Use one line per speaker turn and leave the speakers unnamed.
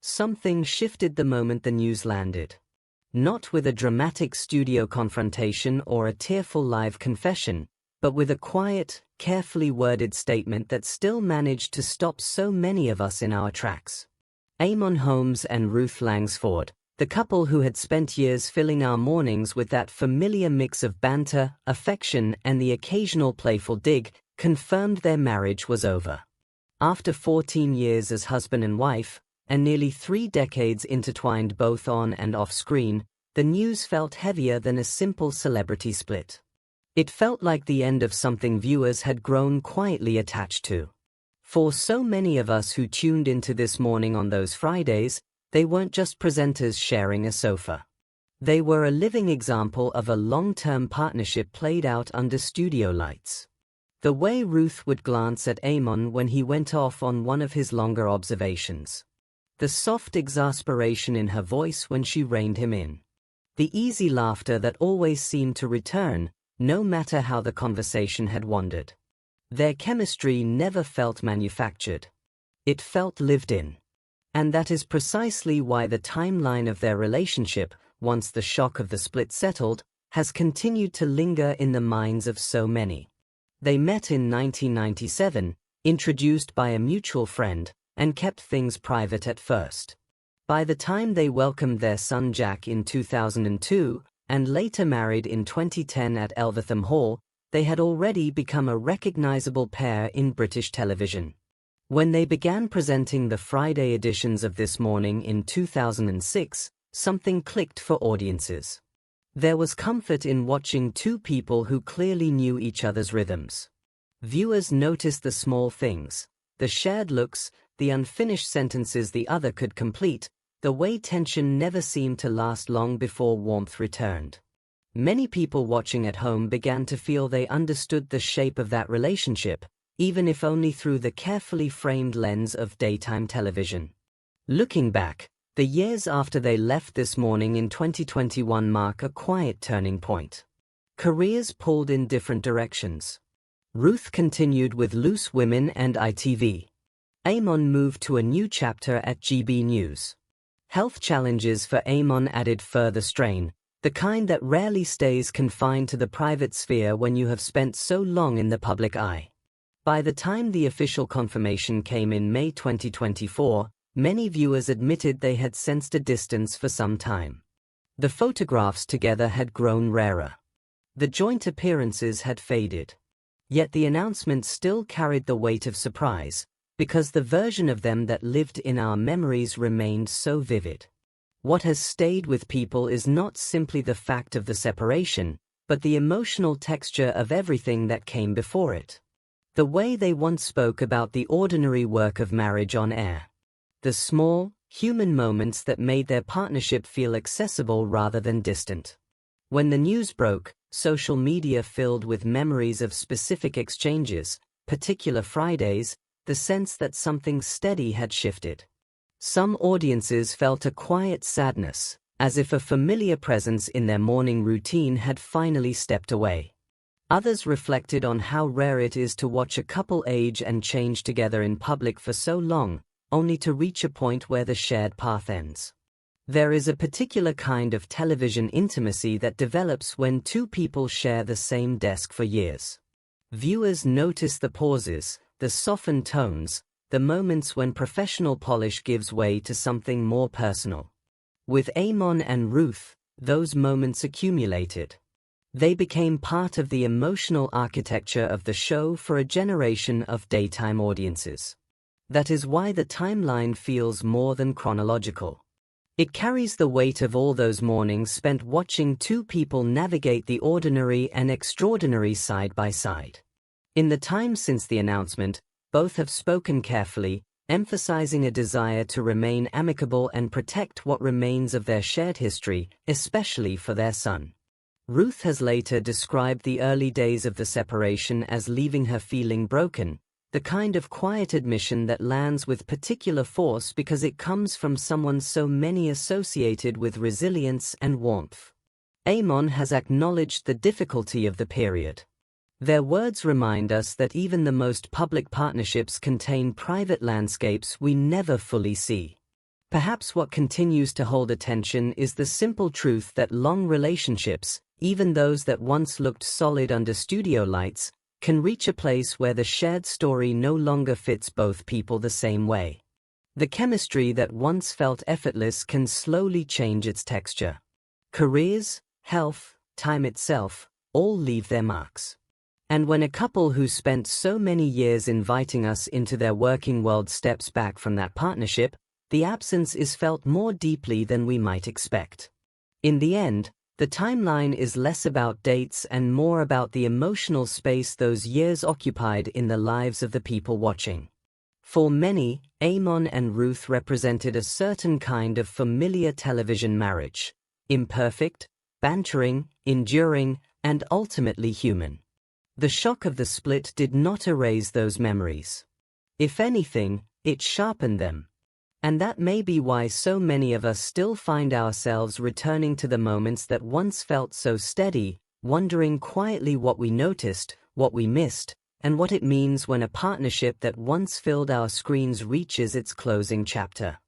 Something shifted the moment the news landed. Not with a dramatic studio confrontation or a tearful live confession, but with a quiet, carefully worded statement that still managed to stop so many of us in our tracks. Eamonn Holmes and Ruth Langsford, the couple who had spent years filling our mornings with that familiar mix of banter, affection, and the occasional playful dig, confirmed their marriage was over. After 14 years as husband and wife, and nearly 3 decades intertwined both on and off screen, the news felt heavier than a simple celebrity split. It felt like the end of something viewers had grown quietly attached to. For so many of us who tuned into This Morning on those Fridays, they weren't just presenters sharing a sofa. They were a living example of a long-term partnership played out under studio lights. The way Ruth would glance at Eamonn when he went off on one of his longer observations. The soft exasperation in her voice when she reined him in. The easy laughter that always seemed to return, no matter how the conversation had wandered. Their chemistry never felt manufactured. It felt lived in. And that is precisely why the timeline of their relationship, once the shock of the split settled, has continued to linger in the minds of so many. They met in 1997, introduced by a mutual friend, and kept things private at first. By the time they welcomed their son Jack in 2002, and later married in 2010 at Elvetham Hall, they had already become a recognizable pair in British television. When they began presenting the Friday editions of This Morning in 2006, something clicked for audiences. There was comfort in watching two people who clearly knew each other's rhythms. Viewers noticed the small things, the shared looks, the unfinished sentences the other could complete, the way tension never seemed to last long before warmth returned. Many people watching at home began to feel they understood the shape of that relationship, even if only through the carefully framed lens of daytime television. Looking back, the years after they left This Morning in 2021 mark a quiet turning point. Careers pulled in different directions. Ruth continued with Loose Women and ITV. Eamonn moved to a new chapter at GB News. Health challenges for Eamonn added further strain, the kind that rarely stays confined to the private sphere when you have spent so long in the public eye. By the time the official confirmation came in May 2024, many viewers admitted they had sensed a distance for some time. The photographs together had grown rarer. The joint appearances had faded. Yet the announcement still carried the weight of surprise, because the version of them that lived in our memories remained so vivid. What has stayed with people is not simply the fact of the separation, but the emotional texture of everything that came before it. The way they once spoke about the ordinary work of marriage on air. The small, human moments that made their partnership feel accessible rather than distant. When the news broke, social media filled with memories of specific exchanges, particular Fridays, the sense that something steady had shifted. Some audiences felt a quiet sadness, as if a familiar presence in their morning routine had finally stepped away. Others reflected on how rare it is to watch a couple age and change together in public for so long, only to reach a point where the shared path ends. There is a particular kind of television intimacy that develops when two people share the same desk for years. Viewers notice the pauses, the softened tones, the moments when professional polish gives way to something more personal. With Eamonn and Ruth, those moments accumulated. They became part of the emotional architecture of the show for a generation of daytime audiences. That is why the timeline feels more than chronological. It carries the weight of all those mornings spent watching two people navigate the ordinary and extraordinary side by side. In the time since the announcement, both have spoken carefully, emphasizing a desire to remain amicable and protect what remains of their shared history, especially for their son. Ruth has later described the early days of the separation as leaving her feeling broken, the kind of quiet admission that lands with particular force because it comes from someone so many associated with resilience and warmth. Eamonn has acknowledged the difficulty of the period. Their words remind us that even the most public partnerships contain private landscapes we never fully see. Perhaps what continues to hold attention is the simple truth that long relationships, even those that once looked solid under studio lights, can reach a place where the shared story no longer fits both people the same way. The chemistry that once felt effortless can slowly change its texture. Careers, health, time itself, all leave their marks. And when a couple who spent so many years inviting us into their working world steps back from that partnership, the absence is felt more deeply than we might expect. In the end, the timeline is less about dates and more about the emotional space those years occupied in the lives of the people watching. For many, Eamonn and Ruth represented a certain kind of familiar television marriage: imperfect, bantering, enduring, and ultimately human. The shock of the split did not erase those memories. If anything, it sharpened them. And that may be why so many of us still find ourselves returning to the moments that once felt so steady, wondering quietly what we noticed, what we missed, and what it means when a partnership that once filled our screens reaches its closing chapter.